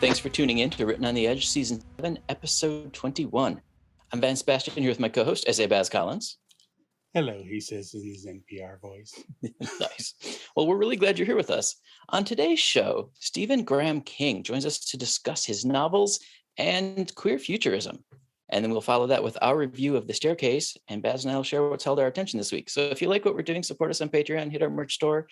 Thanks for tuning in to Written on the Edge, Season 7, Episode 21. I'm Van Sebastian here with my co-host, S.A. Baz Collins. Hello, he says in his NPR voice. Nice. Well, we're really glad you're here with us. On today's show, Stephen Graham King joins us to discuss his novels and queer futurism. And then we'll follow that with our review of The Staircase, and Baz and I will share what's held our attention this week. So if you like what we're doing, support us on Patreon, hit our merch store.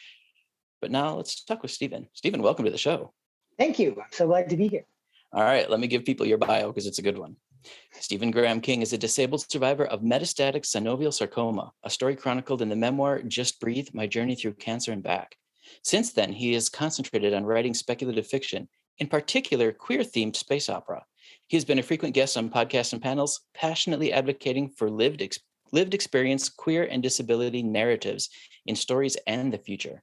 But now let's talk with Stephen. Stephen, welcome to the show. Thank you. I'm so glad to be here. All right, let me give people your bio because it's a good one. Stephen Graham King is a disabled survivor of metastatic synovial sarcoma, a story chronicled in the memoir, Just Breathe, My Journey Through Cancer and Back. Since then, he has concentrated on writing speculative fiction, in particular, queer-themed space opera. He has been a frequent guest on podcasts and panels, passionately advocating for lived experience, queer and disability narratives in stories and the future.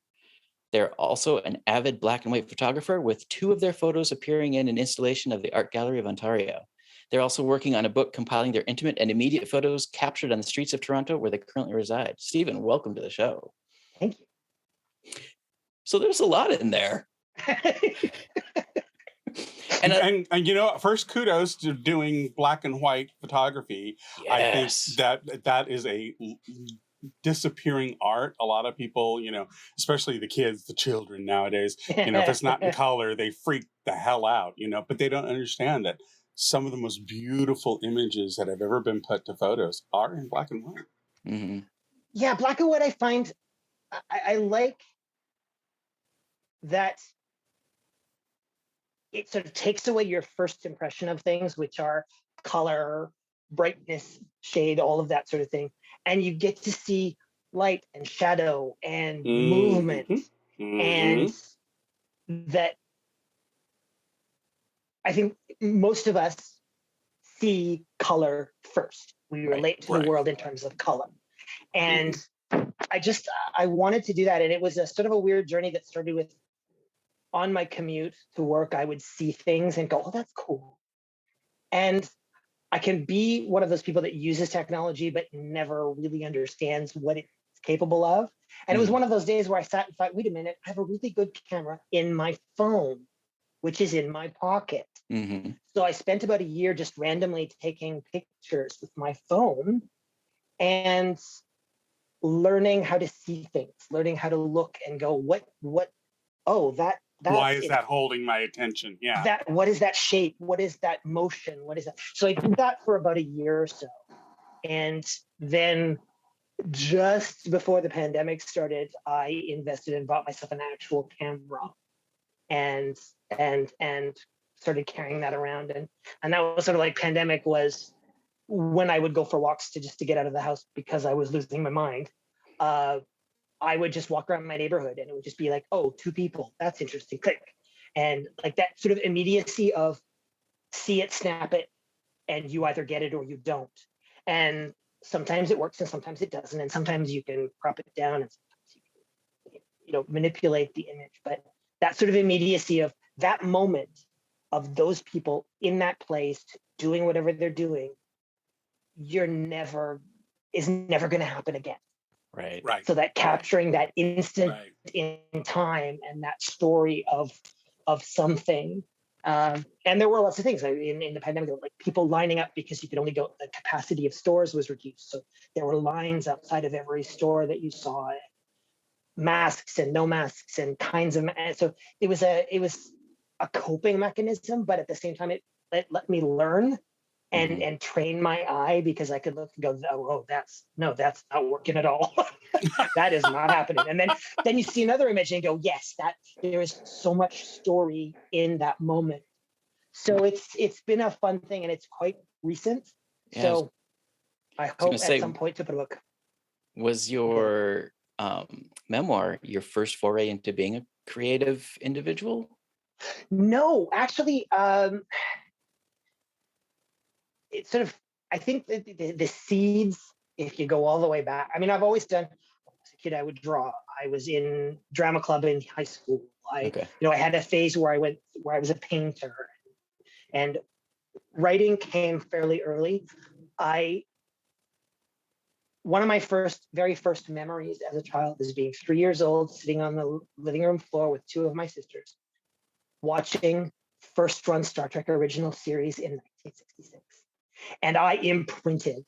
They're also an avid black and white photographer with 2 of their photos appearing in an installation of the Art Gallery of Ontario. They're also working on a book compiling their intimate and immediate photos captured on the streets of Toronto where they currently reside. Stephen, welcome to the show. Thank you. So there's a lot in there. And you know, first kudos to doing black and white photography. Yes. I think that is a disappearing art. A lot of people, you know, especially the kids, the children nowadays, you know, if it's not in color, they freak the hell out, you know, but they don't understand that some of the most beautiful images that have ever been put to photos are in black and white. Mm-hmm. Yeah, black and white, I find, I like that it sort of takes away your first impression of things, which are color, brightness, shade, all of that sort of thing. And you get to see light and shadow and movement. Mm-hmm. And that I think most of us see color first. We relate to the world in terms of color. And I wanted to do that. And it was a sort of a weird journey that started with, on my commute to work, I would see things and go, oh, that's cool. And I can be one of those people that uses technology, but never really understands what it's capable of. And it was one of those days where I sat and thought, wait a minute, I have a really good camera in my phone, which is in my pocket. Mm-hmm. So I spent about a year just randomly taking pictures with my phone and learning how to see things, learning how to look and go, that's why is that holding my attention? Yeah. What is that shape? What is that motion? What is that? So I did that for about a year or so. And then just before the pandemic started, I invested and bought myself an actual camera and started carrying that around. And that was sort of like pandemic was when I would go for walks to get out of the house because I was losing my mind. I would just walk around my neighborhood and it would just be like, oh, 2 people. That's interesting. Click. And like that sort of immediacy of see it, snap it, and you either get it or you don't. And sometimes it works and sometimes it doesn't. And sometimes you can crop it down and sometimes you can, manipulate the image. But that sort of immediacy of that moment of those people in that place doing whatever they're doing, is never going to happen again. Right. So that capturing that instant in time and that story of something. And there were lots of things in the pandemic, like people lining up because you could only go, the capacity of stores was reduced. So there were lines outside of every store that you saw, masks and no masks and kinds of, so it was a coping mechanism, but at the same time, it let me learn and train my eye because I could look and go, oh, that's not working at all. That is not happening. And then you see another image and go, yes, that there is so much story in that moment. So it's been a fun thing and it's quite recent. Yeah, so I hope at some point to put a book. Was your memoir your first foray into being a creative individual? No, actually, it's sort of, I think the seeds, if you go all the way back, I mean, I've always done, as a kid, I would draw. I was in drama club in high school. I had a phase where I was a painter, and writing came fairly early. One of my very first memories as a child is being 3 years old, sitting on the living room floor with 2 of my sisters, watching first run Star Trek original series in 1966. And I imprinted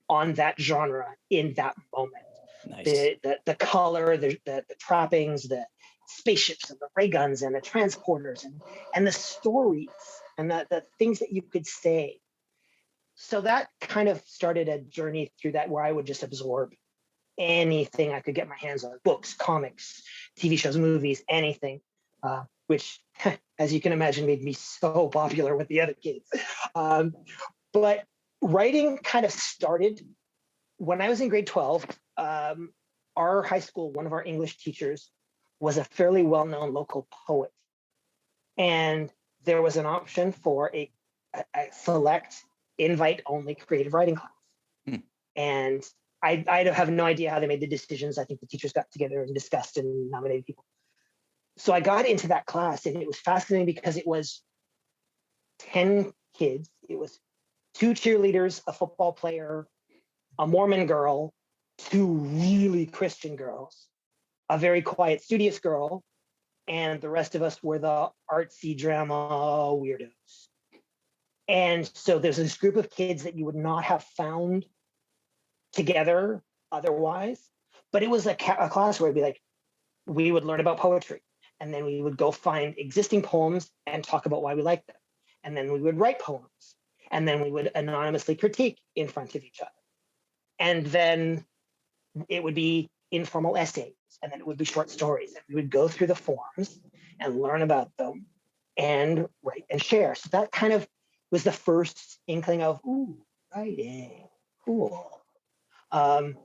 on that genre in that moment. Nice. The color, the trappings, the spaceships and the ray guns and the transporters and the stories and the things that you could say. So that kind of started a journey through that where I would just absorb anything I could get my hands on, books, comics, TV shows, movies, anything, which, as you can imagine, made me so popular with the other kids. But writing kind of started when I was in grade 12. Our high school, one of our English teachers was a fairly well-known local poet. And there was an option for a select invite-only creative writing class. And I have no idea how they made the decisions. I think the teachers got together and discussed and nominated people. So I got into that class, and it was fascinating because it was 10 kids. It was 2 cheerleaders, a football player, a Mormon girl, 2 really Christian girls, a very quiet, studious girl, and the rest of us were the artsy drama weirdos. And so there's this group of kids that you would not have found together otherwise, but it was a class where it'd be like, we would learn about poetry, and then we would go find existing poems and talk about why we liked them. And then we would write poems, and then we would anonymously critique in front of each other. And then it would be informal essays, and then it would be short stories. And we would go through the forms and learn about them and write and share. So that kind of was the first inkling of, ooh, writing, cool. I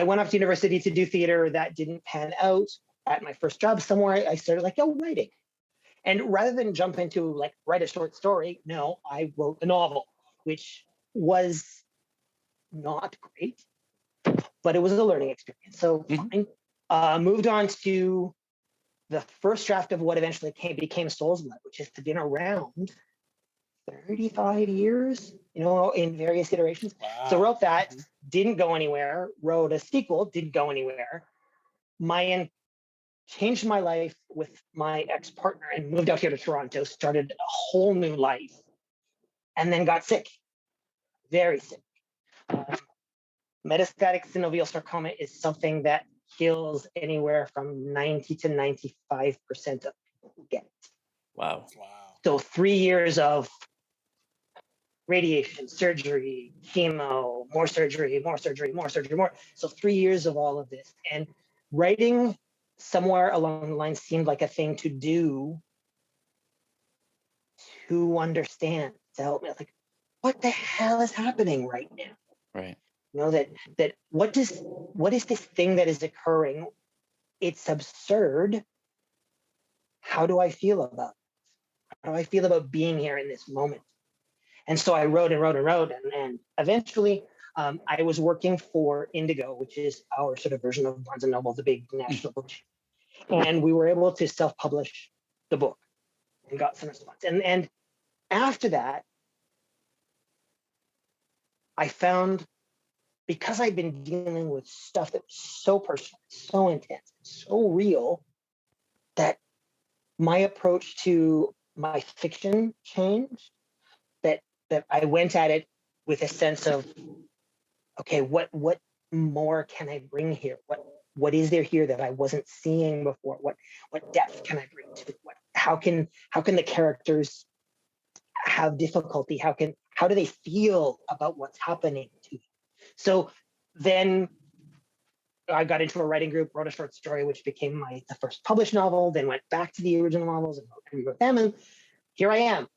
went off to university to do theater. That didn't pan out. At my first job somewhere, I started like, oh, writing. And rather than jump into like write a short story, no, I wrote a novel, which was not great, but it was a learning experience. So fine. Moved on to the first draft of what eventually became Soul's Blood, which has been around 35 years, in various iterations. Wow. So wrote that, didn't go anywhere, wrote a sequel, didn't go anywhere. Changed my life with my ex-partner and moved out here to Toronto, started a whole new life, and then got sick, very sick. Metastatic synovial sarcoma is something that kills anywhere from 90 to 95% of people who get it. Wow. So 3 years of radiation, surgery, chemo, more surgery, more surgery, more surgery, more. So 3 years of all of this. And writing somewhere along the line seemed like a thing to do, to understand, to help me. Like, what the hell is happening right now? Right. That what is this thing that is occurring? It's absurd. How do I feel about it? How do I feel about being here in this moment? And so I wrote and wrote and wrote, and eventually I was working for Indigo, which is our sort of version of Barnes & Noble, the big national publisher. And we were able to self-publish the book and got some response. And after that, I found, because I'd been dealing with stuff that was so personal, so intense, so real, that my approach to my fiction changed, that I went at it with a sense of, okay, what more can I bring here? What is there here that I wasn't seeing before? What depth can I bring to it? How can the characters have difficulty? How do they feel about what's happening to them? So then I got into a writing group, wrote a short story, which became the first published novel, then went back to the original novels and rewrote them, and here I am.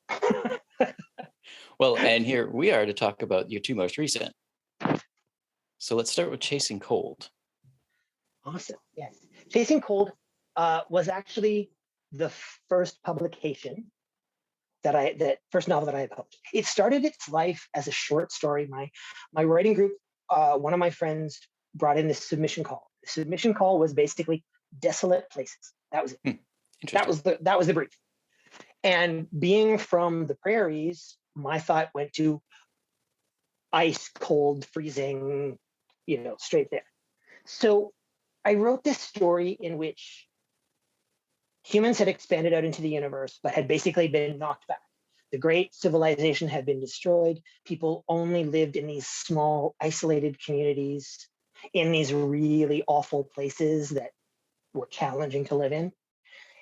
Well, and here we are to talk about your 2 most recent. So let's start with Chasing Cold. Awesome. Yes. Chasing Cold was actually the first publication that first novel that I had published. It started its life as a short story. My writing group, one of my friends brought in this submission call. The submission call was basically desolate places. That was it. That was the brief. And being from the prairies, my thought went to ice cold, freezing, straight there. So I wrote this story in which Humans had expanded out into the universe, but had basically been knocked back. The great civilization had been destroyed. People only lived in these small, isolated communities, in these really awful places that were challenging to live in.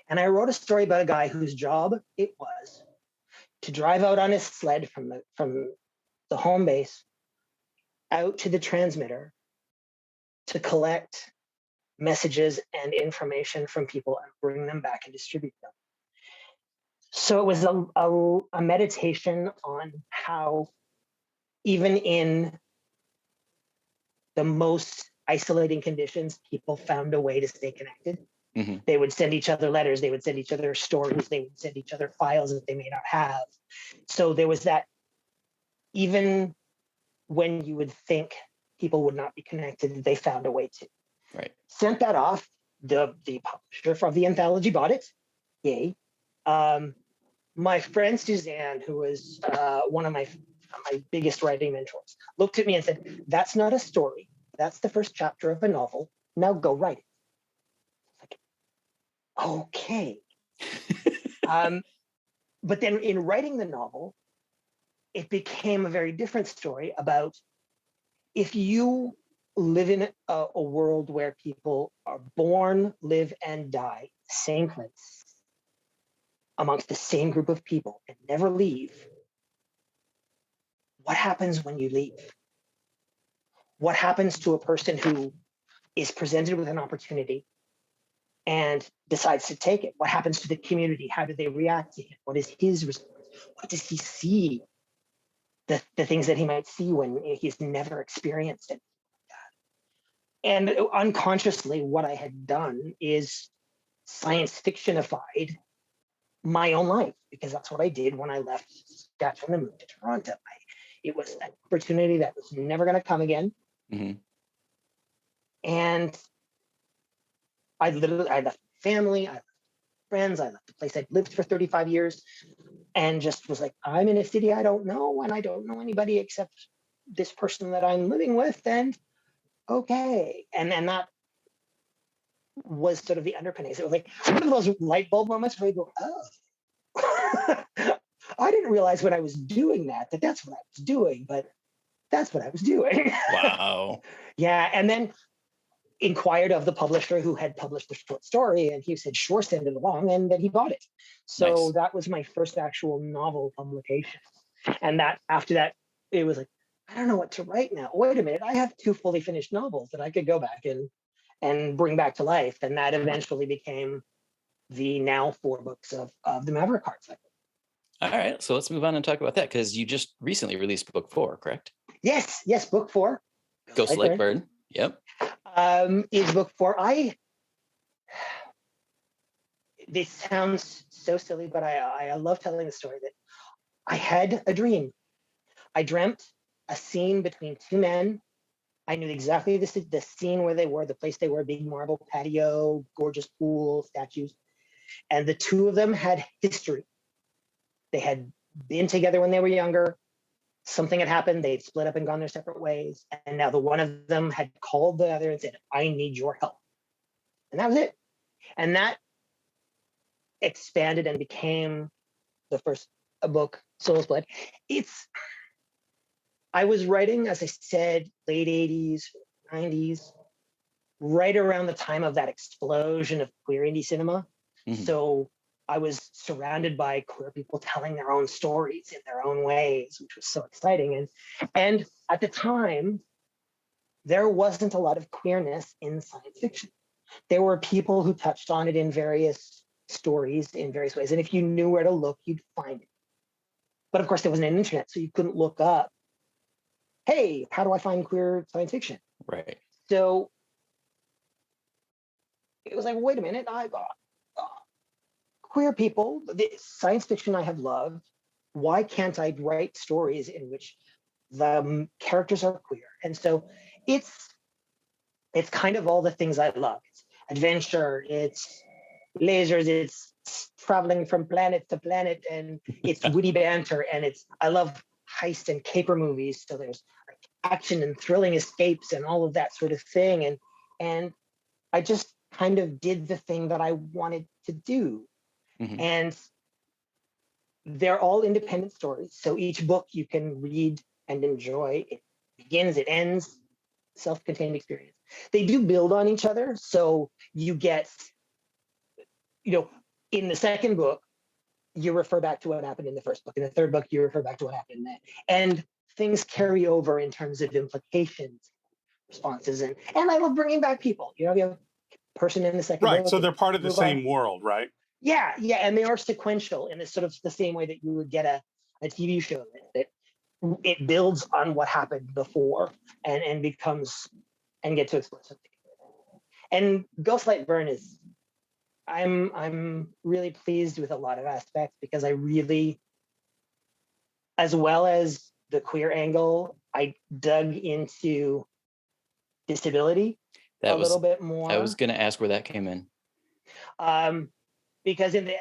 And I wrote a story about a guy whose job it was to drive out on his sled from the home base out to the transmitter to collect messages and information from people and bring them back and distribute them. So it was a meditation on how, even in the most isolating conditions, people found a way to stay connected. Mm-hmm. They would send each other letters, they would send each other stories, they would send each other files that they may not have. So there was that, even when you would think people would not be connected, they found a way to. Right. Sent that off. The publisher of the anthology bought it. Yay. My friend Suzanne, who was one of my biggest writing mentors, looked at me and said, "That's not a story. That's the first chapter of a novel. Now go write it." Like, okay. But then in writing the novel, it became a very different story about, if you live in a world where people are born, live, and die same place, amongst the same group of people, and never leave, what happens when you leave? What happens to a person who is presented with an opportunity and decides to take it? What happens to the community? How do they react to him? What is his response? What does he see? The things that he might see when he's never experienced it. And unconsciously, what I had done is science fictionified my own life, because that's what I did when I left Saskatchewan and moved to Toronto. It was an opportunity that was never going to come again. Mm-hmm. And I left family, I left friends, I left the place I'd lived for 35 years, and just was like, I'm in a city I don't know, and I don't know anybody except this person that I'm living with, and okay. And that was sort of the underpinnings. It was like one of those light bulb moments where you go, oh, I didn't realize when I was doing that that's what I was doing, but that's what I was doing. Wow. Yeah. And then inquired of the publisher who had published the short story, and he said, sure, send it along. And then he bought it. So Nice. that was my first actual novel publication. And that after that, it was like, I don't know what to write now. Wait a minute, I have 2 fully finished novels that I could go back and bring back to life. And that eventually became the now 4 books of the Maverick Heart cycle. All right, so let's move on and talk about that, because you just recently released book 4, correct? Yes, book 4. Ghost Like Bird. Yep. Is book 4. This sounds so silly, but I love telling the story that I had a dream. I dreamt a scene between 2 men. I knew exactly the scene where they were, the place they were, big marble patio, gorgeous pool, statues. And the 2 of them had history. They had been together when they were younger. Something had happened. They'd split up and gone their separate ways. And now the one of them had called the other and said, I need your help. And that was it. And that expanded and became the first book, Soul's Blood. I was writing, as I said, late 80s, 90s, right around the time of that explosion of queer indie cinema. Mm-hmm. So I was surrounded by queer people telling their own stories in their own ways, which was so exciting. And at the time, there wasn't a lot of queerness in science fiction. There were people who touched on it in various stories in various ways. And if you knew where to look, you'd find it. But of course, there wasn't an internet, so you couldn't look up, hey, how do I find queer science fiction? Right. So it was like, wait a minute, queer people, the science fiction I have loved, why can't I write stories in which the characters are queer? And so it's kind of all the things I love. It's adventure, it's lasers, it's traveling from planet to planet, and it's witty banter, and I love heist and caper movies. So there's action and thrilling escapes and all of that sort of thing. And I just kind of did the thing that I wanted to do. Mhm. And they're all independent stories. So each book you can read and enjoy. It begins, it ends, self-contained experience. They do build on each other. So you get, in the second book, you refer back to what happened in the first book. In the third book, you refer back to what happened in that. And things carry over in terms of implications, responses. And I love bringing back people. You have a person in the second Right. book. So they're part of the move on. same world, right? Yeah, and they are sequential in this sort of the same way that you would get a TV show that it builds on what happened before and becomes and get to explore something. And Ghostlight Burn is, I'm really pleased with a lot of aspects because I really, as well as the queer angle, I dug into disability a little bit more. I was going to ask where that came in. Because in the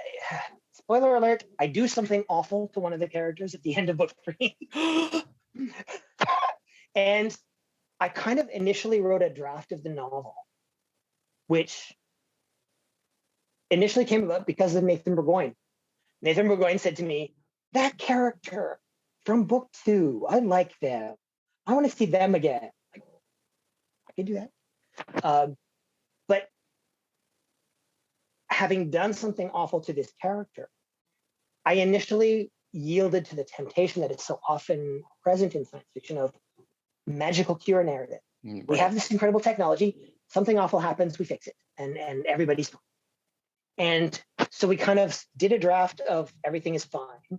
spoiler alert, I do something awful to one of the characters at the end of book 3. And I kind of initially wrote a draft of the novel, which initially came about because of Nathan Burgoyne. Nathan Burgoyne said to me, that character from book 2, I like them. I want to see them again. Like, I can do that. But having done something awful to this character, I initially yielded to the temptation that is so often present in science fiction of magical cure narrative. Right. We have this incredible technology, something awful happens, we fix it, and everybody's fine. And so we kind of did a draft of everything is fine,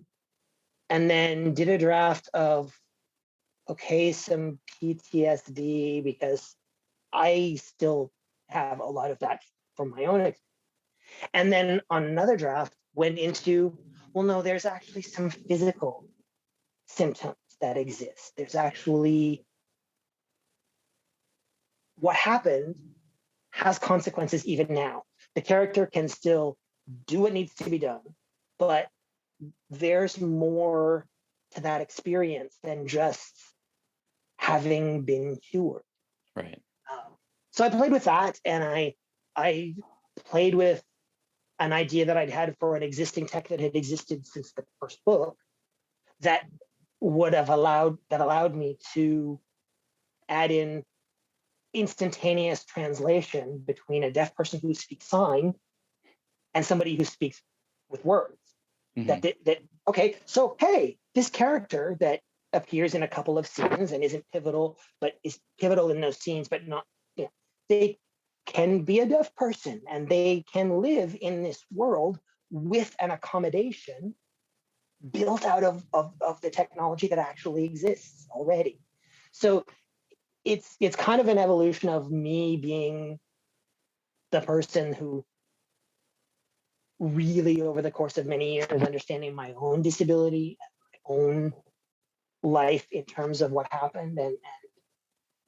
and then did a draft of, okay, some PTSD, because I still have a lot of that from my own experience. And then on another draft, went into, well, no, there's actually some physical symptoms that exist. There's actually what happened has consequences even now. The character can still do what needs to be done, but there's more to that experience than just having been cured. Right. So I played with that, and I played with an idea that I'd had for an existing tech that had existed since the first book that allowed me to add in instantaneous translation between a deaf person who speaks sign and somebody who speaks with words. Mhm. That okay, so hey, this character that appears in a couple of scenes and isn't pivotal, but is pivotal in those scenes, but not, they can be a deaf person and they can live in this world with an accommodation built out of the technology that actually exists already. So it's kind of an evolution of me being the person who really, over the course of many years, understanding my own disability, my own life in terms of what happened, and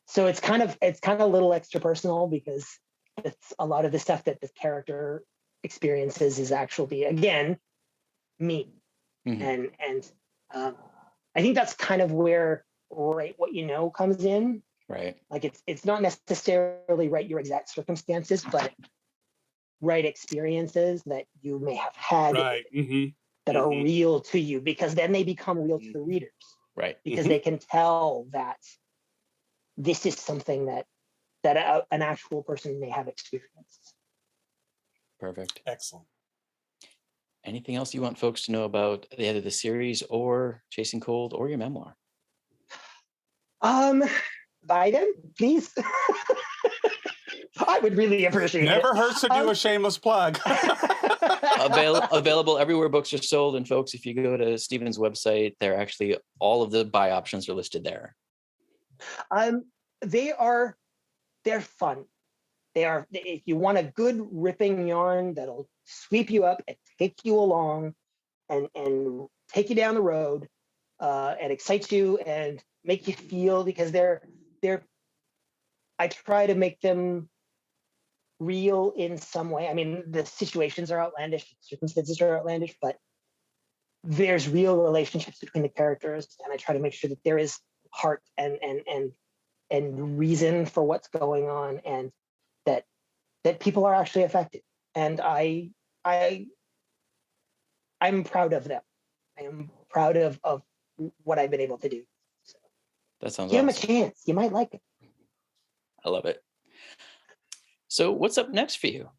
so it's kind of a little extra personal because it's a lot of the stuff that the character experiences is actually, again, me. Mhm. And I think that's kind of where Write What You Know comes in. Right. Like it's not necessarily write your exact circumstances, but write experiences that you may have had Right. Mm-hmm. that are real to you, because then they become real to the readers, Right. because they can tell that this is something that an actual person may have experienced. Perfect. Excellent. Anything else you want folks to know about either the series or Chasing Cold or your memoir? Biden, please. I would really appreciate Never it. hurts to do a shameless plug. Available everywhere books are sold. And folks, if you go to Stephen's website, they're actually, all of the buy options are listed there. They're fun. If you want a good ripping yarn that'll sweep you up and take you along and take you down the road, and excite you and make you feel, because I try to make them real in some way. I mean, the situations are outlandish, circumstances are outlandish, but there's real relationships between the characters, and I try to make sure that there is heart and reason for what's going on, and that that people are actually affected, and I'm proud of them. I am proud of what I've been able to do. So That sounds give them a awesome. chance. You might like it. I love it. So what's up next for you?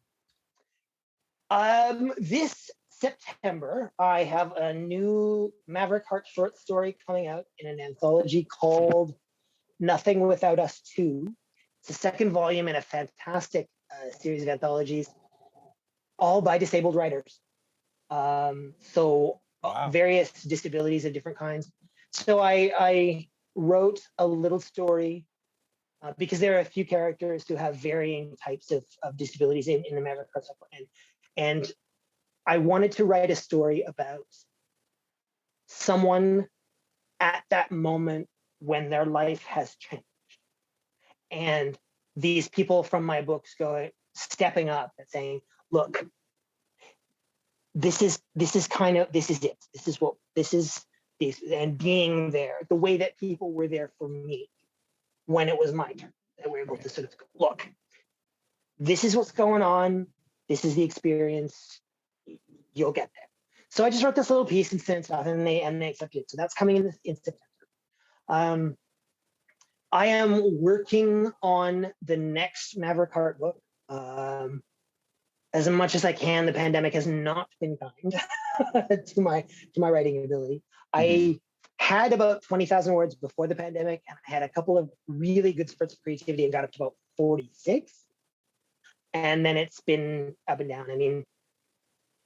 This September, I have a new Maverick Heart short story coming out in an anthology called Nothing Without Us 2. It's the second volume in a fantastic series of anthologies, all by disabled writers. So Wow. various disabilities of different kinds. So I wrote a little story because there are a few characters who have varying types of disabilities in the Maverick Heart and I wanted to write a story about someone at that moment when their life has changed. And these people from my books stepping up and saying, look, this is it. This is this, and being there, the way that people were there for me when it was my turn. That we're able to sort of go, look, this is what's going on. This is the experience. You'll get there. So I just wrote this little piece and sent it off, and they accepted it. So that's coming in September. I am working on the next Maverick Heart book. As much as I can, the pandemic has not been kind to my writing ability. I had about 20,000 words before the pandemic, and I had a couple of really good spurts of creativity and got up to about 46. And then it's been up and down. I mean,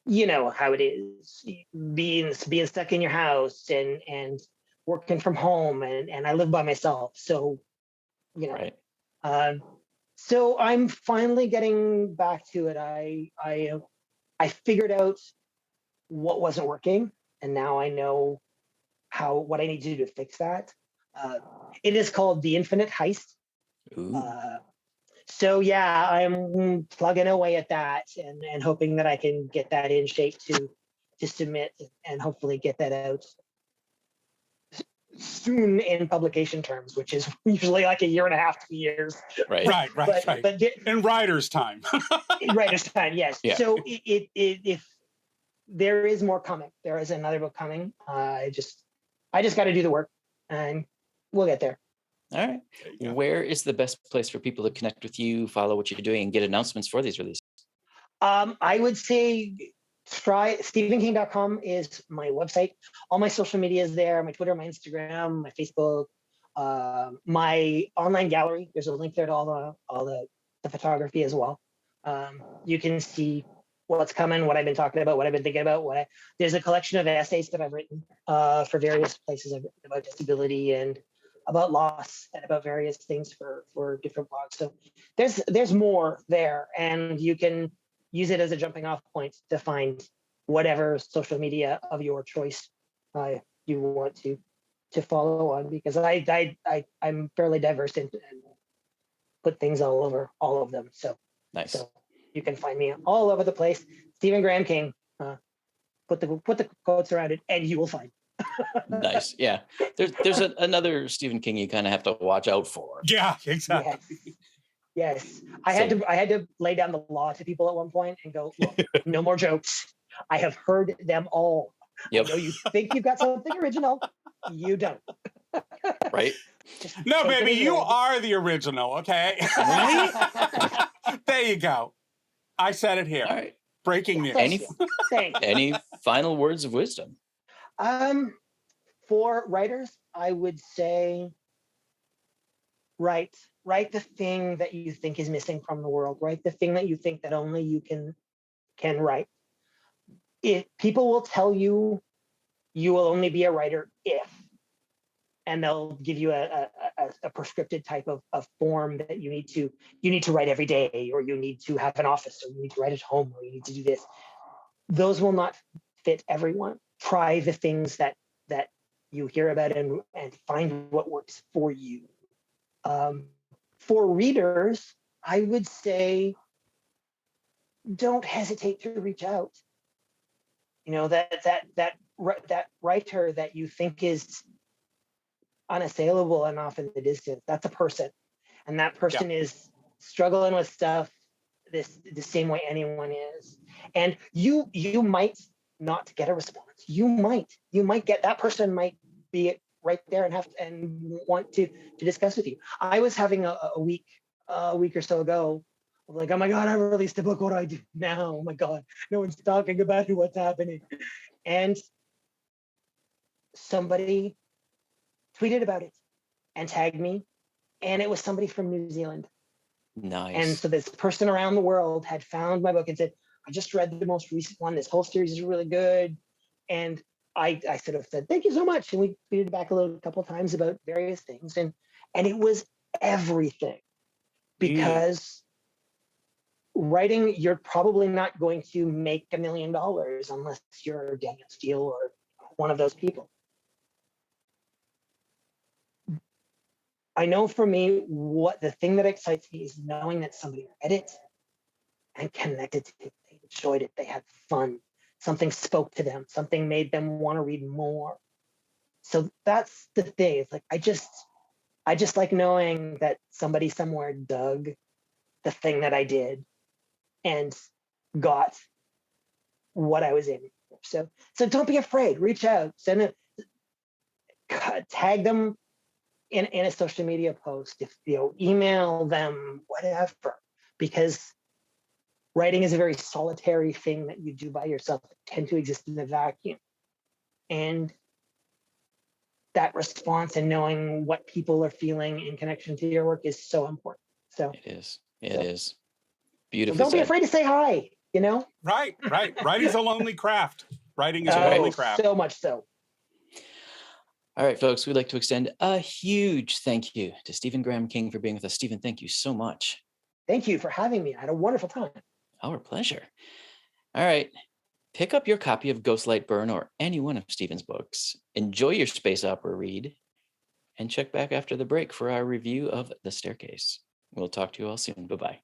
you know how it is, being stuck in your house and working from home, and I live by myself, so you know. Right. So I'm finally getting back to it. I figured out what wasn't working, and now I know what I need to do to fix that. It is called The Infinite Heist. So yeah, I'm plugging away at that and hoping that I can get that in shape to submit and hopefully get that out soon in publication terms, which is usually like a year and a half, 2 years. Right. But in writer's time. in writer's time, yes. Yeah. So if there is more coming, there is another book coming. I just got to do the work, and we'll get there. All right. Where is the best place for people to connect with you, follow what you're doing, and get announcements for these releases? I would say try stephenking.com is my website. All my social media is there, my Twitter, my Instagram, my Facebook, my online gallery. There's a link there to all the photography as well. You can see what's coming, what I've been talking about, what I've been thinking about. There's a collection of essays that I've written for various places. I've written about disability and about loss and about various things for different blogs. So there's more there, and you can use it as a jumping off point to find whatever social media of your choice you want to follow on, because I'm fairly diverse and put things all over all of them. So nice. So you can find me all over the place. Stephen Graham King. Put the quotes around it, and you will find. Nice. Yeah. There's another Stephen King you kind of have to watch out for. Yeah, exactly. Yes. I had to lay down the law to people at one point and go, look, no more jokes. I have heard them all. Yep. I know you think you've got something original. You don't. Right. No, baby, you are the original, okay? There you go. I said it here. All right. Breaking news. Any final words of wisdom? For writers, I would say write the thing that you think is missing from the world. Write the thing that you think that only you can write. If people will tell you you will only be a writer if, and they'll give you a prescripted type of form that you need to write every day, or you need to have an office, or you need to write at home, or you need to do this. Those will not fit everyone. Try the things that you hear about and find what works for you. For readers, I would say don't hesitate to reach out. You know, that writer that you think is unassailable and off in the distance, that's a person, and that person is struggling with stuff the same way anyone is. And you might not get a response. You might get, that person might be right there and want to discuss with you. I was having a week or so ago, like, oh my God, I released a book. What do I do now? Oh my God, no one's talking about what's happening. And somebody tweeted about it and tagged me, and it was somebody from New Zealand. Nice. And so this person around the world had found my book and said, I just read the most recent one. This whole series is really good. And I sort of said, thank you so much. And we tweeted back a couple of times about various things. And it was everything, because writing, you're probably not going to make $1 million unless you're Daniel Steele or one of those people. I know for me, what the thing that excites me is knowing that somebody read it and connected to it. They enjoyed it. They had fun. Something spoke to them. Something made them want to read more. So that's the thing. It's like, I just like knowing that somebody somewhere dug the thing that I did and got what I was aiming for. So don't be afraid. Reach out. Send it. Tag them in a social media post. If email them, whatever. Because writing is a very solitary thing that you do by yourself. It tend to exist in a vacuum. And that response and knowing what people are feeling in connection to your work is so important. So it is. It is. Beautiful. So don't be afraid to say hi, Right. Writing's a lonely craft. Writing is a lonely craft. So much so. All right, folks, we'd like to extend a huge thank you to Stephen Graham King for being with us. Stephen, thank you so much. Thank you for having me. I had a wonderful time. Our pleasure. All right. Pick up your copy of Ghostlight Burn or any one of Stephen's books. Enjoy your space opera read, and check back after the break for our review of The Staircase. We'll talk to you all soon. Bye-bye.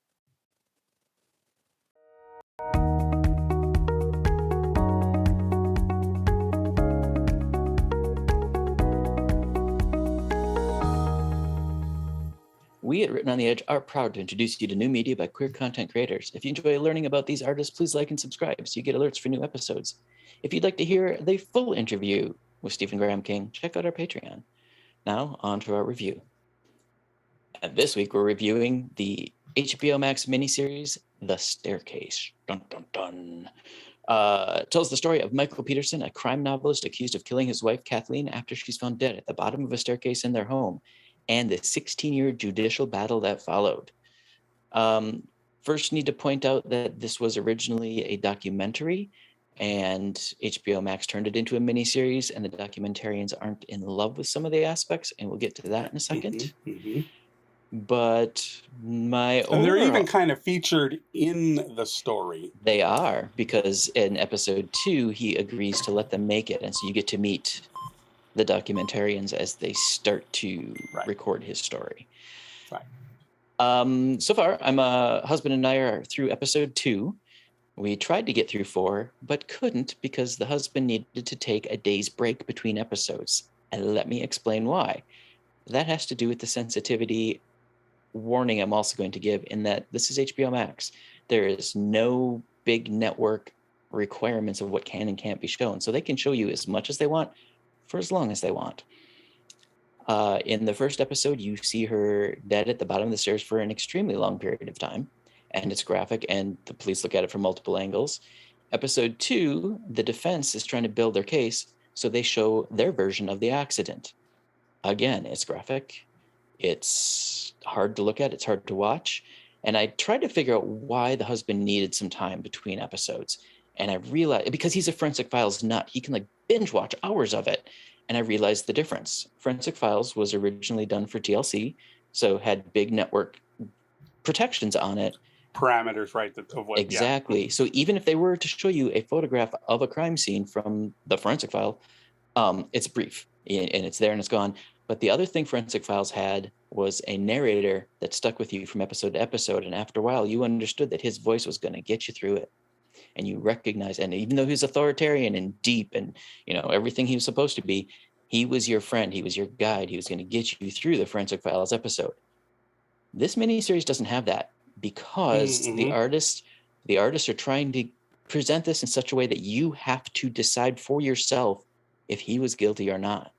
We at Written on the Edge are proud to introduce you to new media by queer content creators. If you enjoy learning about these artists, please like and subscribe so you get alerts for new episodes. If you'd like to hear the full interview with Stephen Graham King, check out our Patreon. Now, on to our review. And this week, we're reviewing the HBO Max miniseries, The Staircase. Dun, dun, dun. It tells the story of Michael Peterson, a crime novelist accused of killing his wife, Kathleen, after she's found dead at the bottom of a staircase in their home, and the 16-year judicial battle that followed. First, need to point out that this was originally a documentary, and HBO Max turned it into a miniseries, and the documentarians aren't in love with some of the aspects, and we'll get to that in a second. But and they're even kind of featured in the story. They are, because in episode 2, he agrees to let them make it, and so you get to meet the documentarians as they start to record his story. So far, my husband and I are through episode 2. We tried to get through 4, but couldn't because the husband needed to take a day's break between episodes. And let me explain why. That has to do with the sensitivity warning I'm also going to give, in that this is HBO Max. There is no big network requirements of what can and can't be shown. So they can show you as much as they want for as long as they want. In the first episode, you see her dead at the bottom of the stairs for an extremely long period of time, and it's graphic, and the police look at it from multiple angles. Episode 2, the defense is trying to build their case, so they show their version of the accident. Again, it's graphic. It's hard to look at. It's hard to watch. And I tried to figure out why the husband needed some time between episodes. And I realized, because he's a Forensic Files nut, he can binge watch hours of it. And I realized the difference. Forensic Files was originally done for TLC, so had big network protections on it. Parameters, right? Of what, exactly. Yeah. So even if they were to show you a photograph of a crime scene from the Forensic File, it's brief and it's there and it's gone. But the other thing Forensic Files had was a narrator that stuck with you from episode to episode. And after a while, you understood that his voice was going to get you through it. And you recognize, and even though he was authoritarian and deep and, everything he was supposed to be, he was your friend. He was your guide. He was going to get you through the Forensic Files episode. This miniseries doesn't have that. because Mm-hmm. the artists are trying to present this in such a way that you have to decide for yourself if he was guilty or not.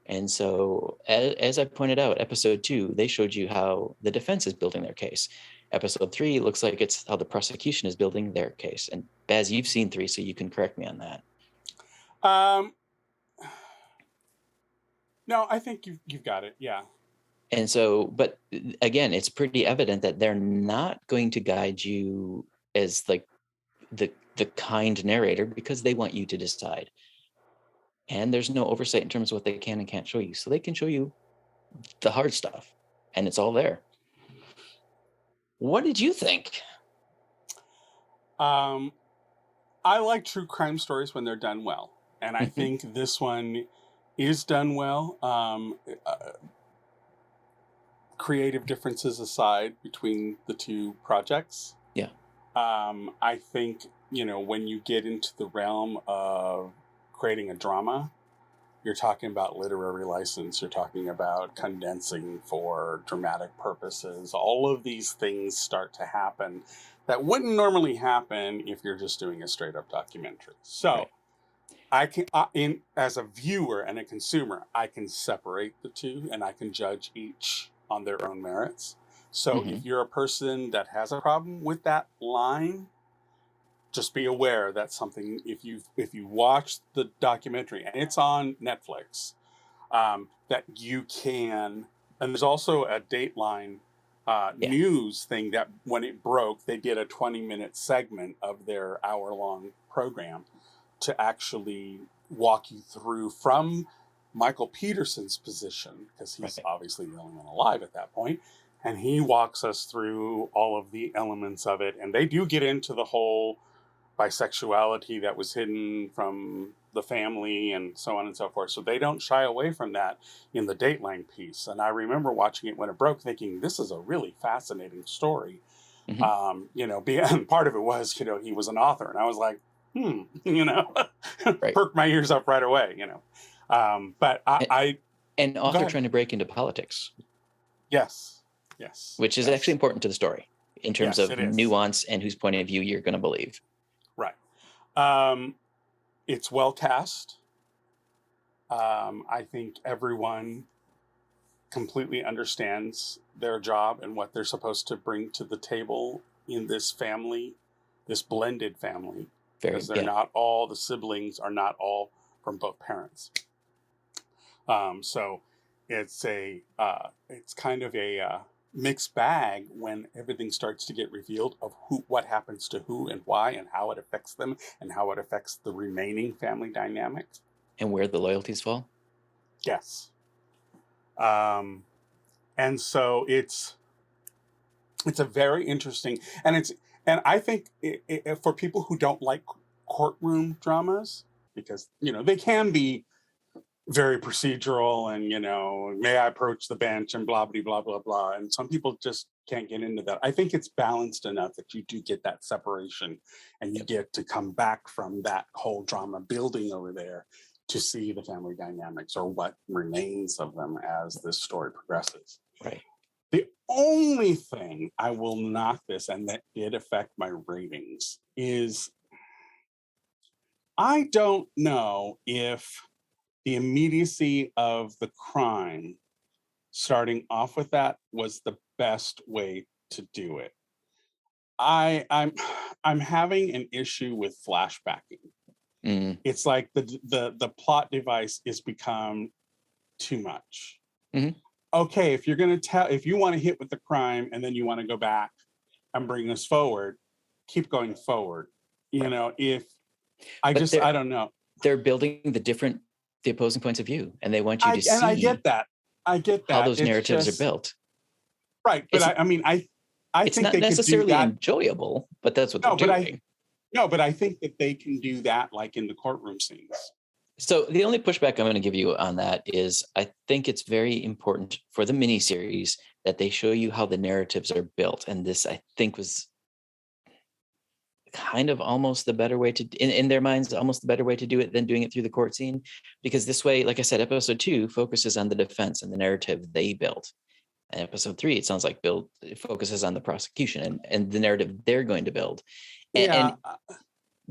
And so, as I pointed out, episode 2, they showed you how the defense is building their case. Episode 3 looks like it's how the prosecution is building their case. And Baz, you've seen 3, so you can correct me on that. No, I think you've got it. Yeah. And so, but again, it's pretty evident that they're not going to guide you as like the kind narrator, because they want you to decide. And there's no oversight in terms of what they can and can't show you. So they can show you the hard stuff, and it's all there. What did you think? I like true crime stories when they're done well. And I think this one is done well. Creative differences aside between the two projects. Yeah. I think, when you get into the realm of creating a drama, you're talking about literary license, you're talking about condensing for dramatic purposes. All of these things start to happen that wouldn't normally happen if you're just doing a straight up documentary. So right. I can, as a viewer and a consumer, I can separate the two and I can judge each on their own merits. So if you're a person that has a problem with that line, just be aware that's something, if you watch the documentary, and it's on Netflix, that you can, and there's also a Dateline news thing that when it broke, they did a 20-minute segment of their hour-long program to actually walk you through from Michael Peterson's position, because he's obviously the only one alive at that point, and he walks us through all of the elements of it, and they do get into the whole bisexuality that was hidden from the family and so on and so forth. So they don't shy away from that in the Dateline piece. And I remember watching it when it broke thinking, this is a really fascinating story. And part of it was, he was an author. And I was like, perked my ears up right away, But an author trying to break into politics. Yes. Which is actually important to the story in terms of nuance and whose point of view you're going to believe. Right. It's well cast. I think everyone completely understands their job and what they're supposed to bring to the table in this family, this blended family. Because they're not all, the siblings are not all from both parents. So it's kind of a mixed bag when everything starts to get revealed of what happens to who and why and how it affects them and how it affects the remaining family dynamic. And where the loyalties fall. Yes. And so it's a very interesting, and I think for people who don't like courtroom dramas, because, they can be very procedural and, may I approach the bench and blah, blah, blah, blah, blah. And some people just can't get into that. I think it's balanced enough that you do get that separation and you get to come back from that whole drama building over there to see the family dynamics or what remains of them as this story progresses. Right. The only thing I will knock this, and that did affect my ratings, is I don't know if the immediacy of the crime, starting off with that, was the best way to do it. I'm having an issue with flashbacking. It's like the plot device is become too much. Okay, if you want to hit with the crime and then you want to go back and bring us forward, keep going forward. I don't know. They're building the opposing points of view, and they want you to see. And I get that. How those narratives are built. Right, but I it's think not they necessarily could do that. Enjoyable, but that's what they're doing. But I think that they can do that, like in the courtroom scenes. So the only pushback I'm going to give you on that is I think it's very important for the miniseries that they show you how the narratives are built, and this I think was kind of almost the better way to, in their minds, almost the better way to do it than doing it through the court scene, because this way, like I said, episode 2 focuses on the defense and the narrative they built. And episode 3, it sounds like it focuses on the prosecution and the narrative they're going to build. And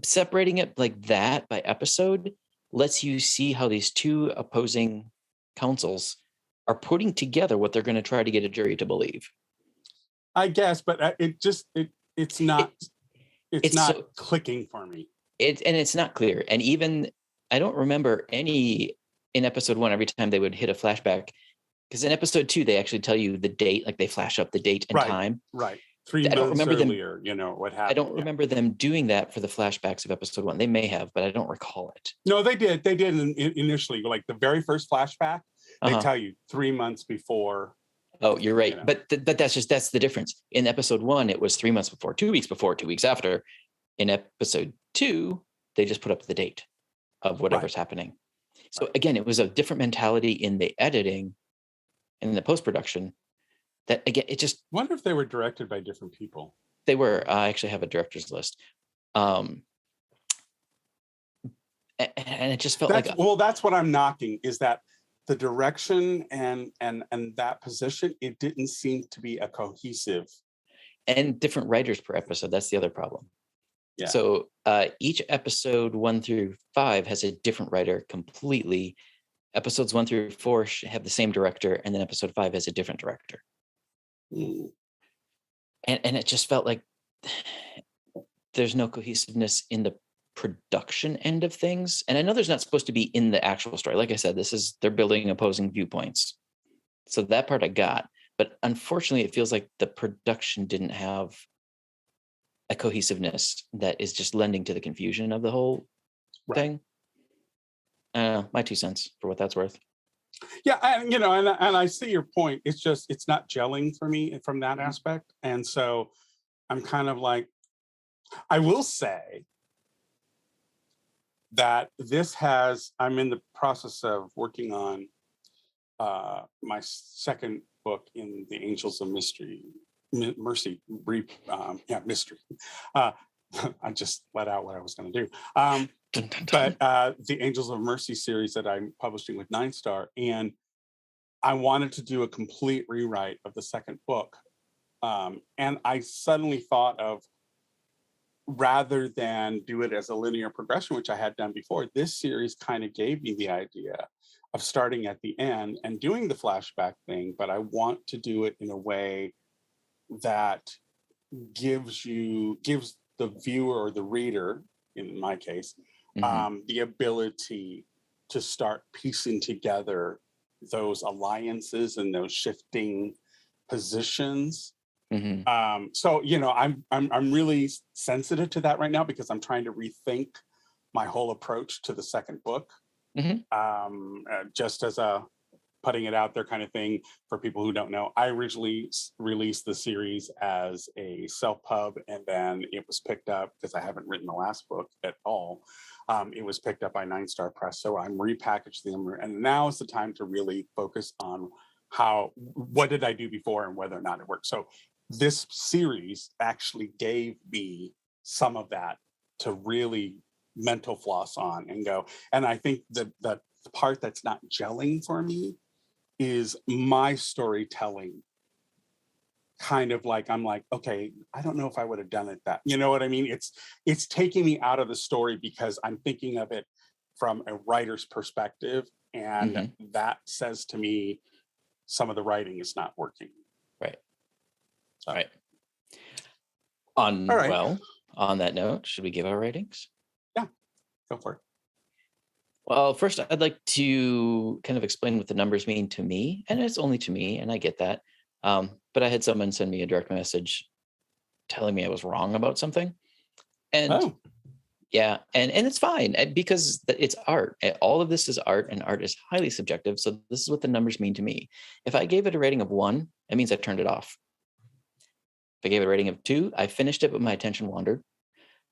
separating it like that by episode lets you see how these two opposing counsels are putting together what they're going to try to get a jury to believe. I guess, but it's not clicking for me. It's not clear. And even I don't remember any in episode 1 every time they would hit a flashback, because in episode 2 they actually tell you the date, like they flash up the date and time. Right. 3 months earlier, what happened. I don't remember them doing that for the flashbacks of episode 1. They may have, but I don't recall it. No, they did. They did initially, like the very first flashback. They tell you 3 months before. Oh, you're right. But that's the difference. In episode 1, it was 3 months before, 2 weeks before, 2 weeks after. In episode 2, they just put up the date of whatever's happening. So again, it was a different mentality in the editing and in the post-production. That again, it just wonder if they were directed by different people. They were. I actually have a director's list. And it just felt that's what I'm knocking, is that the direction and that position, it didn't seem to be a cohesive. And different writers per episode. That's the other problem. Yeah. So each episode 1 through 5 has a different writer completely. Episodes 1 through 4 have the same director, and then episode 5 has a different director. And it just felt like there's no cohesiveness in the production end of things. And I know there's not supposed to be in the actual story. Like I said, they're building opposing viewpoints. So that part I got. But unfortunately, it feels like the production didn't have a cohesiveness that is just lending to the confusion of the whole thing. I don't know, my 2 cents for what that's worth. Yeah, and I see your point. It's not gelling for me from that aspect. And so I'm kind of like, I will say that I'm in the process of working on my second book in the Angels of Mercy. Mystery. I just let out what I was going to do. But the Angels of Mercy series that I'm publishing with 9 Star, and I wanted to do a complete rewrite of the second book. And I suddenly thought of, rather than do it as a linear progression, which I had done before, this series kind of gave me the idea of starting at the end and doing the flashback thing, but I want to do it in a way that gives the viewer or the reader, in my case, the ability to start piecing together those alliances and those shifting positions. So I'm really sensitive to that right now, because I'm trying to rethink my whole approach to the second book. Just as a putting it out there kind of thing for people who don't know, I originally released the series as a self-pub, and then it was picked up, because I haven't written the last book at all. It was picked up by 9 Star Press. So I'm repackaged them, and now is the time to really focus on what did I do before and whether or not it worked. So this series actually gave me some of that to really mental floss on and go. And I think that the part that's not gelling for me is my storytelling. Kind of like, I'm like, okay, I don't know if I would have done it that, you know what I mean? It's taking me out of the story, because I'm thinking of it from a writer's perspective, and that says to me some of the writing is not working. Right. So. Right. Well, on that note, should we give our ratings? Yeah, go for it. Well, first, I'd like to kind of explain what the numbers mean to me, and it's only to me, and I get that. But I had someone send me a direct message telling me I was wrong about something. And yeah, and it's fine, because it's art. All of this is art, and art is highly subjective. So this is what the numbers mean to me. If I gave it a rating of 1, that means I turned it off. If I gave it a rating of 2, I finished it, but my attention wandered.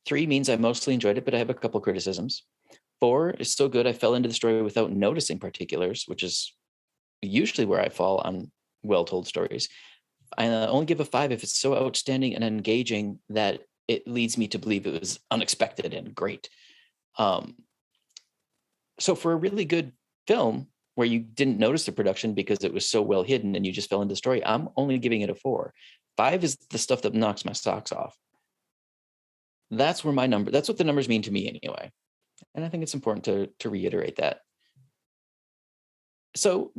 3 means I mostly enjoyed it, but I have a couple criticisms. 4 is so good I fell into the story without noticing particulars, which is usually where I fall on well-told stories. I only give a 5 if it's so outstanding and engaging that it leads me to believe it was unexpected and great. So for a really good film, where you didn't notice the production because it was so well hidden and you just fell into the story, I'm only giving it a 4. 5 is the stuff that knocks my socks off. That's what the numbers mean to me anyway. And I think it's important to reiterate that. So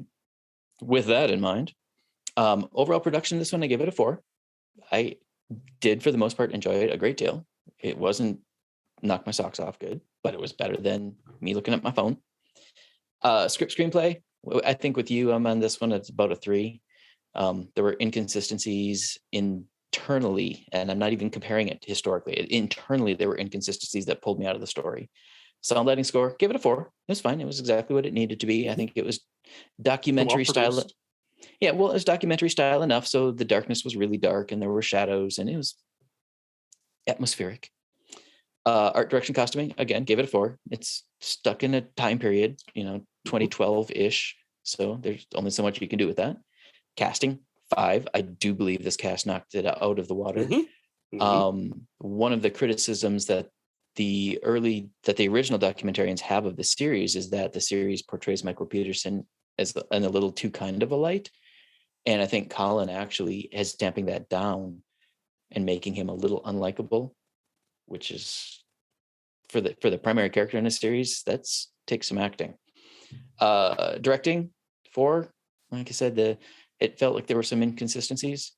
with that in mind, overall production, this one, I give it a 4. I did, for the most part, enjoy it a great deal. It wasn't knock my socks off good, but it was better than me looking at my phone. Script screenplay, I think with you, I'm on this one, it's about a 3. There were inconsistencies internally, and I'm not even comparing it historically. Internally, there were inconsistencies that pulled me out of the story. Sound lighting score, give it a 4. It was fine. It was exactly what it needed to be. I think it was documentary style. Yeah, well, it was documentary style enough, so the darkness was really dark and there were shadows and it was atmospheric. Art direction costuming, again, gave it a 4. It's stuck in a time period, 2012-ish. So there's only so much you can do with that. Casting, 5. I do believe this cast knocked it out of the water. One of the criticisms that the original documentarians have of the series is that the series portrays Michael Peterson as in a little too kind of a light. And I think Colin actually is damping that down and making him a little unlikable, which is for the primary character in a series, that's takes some acting. Directing, 4. Like I said, it felt like there were some inconsistencies.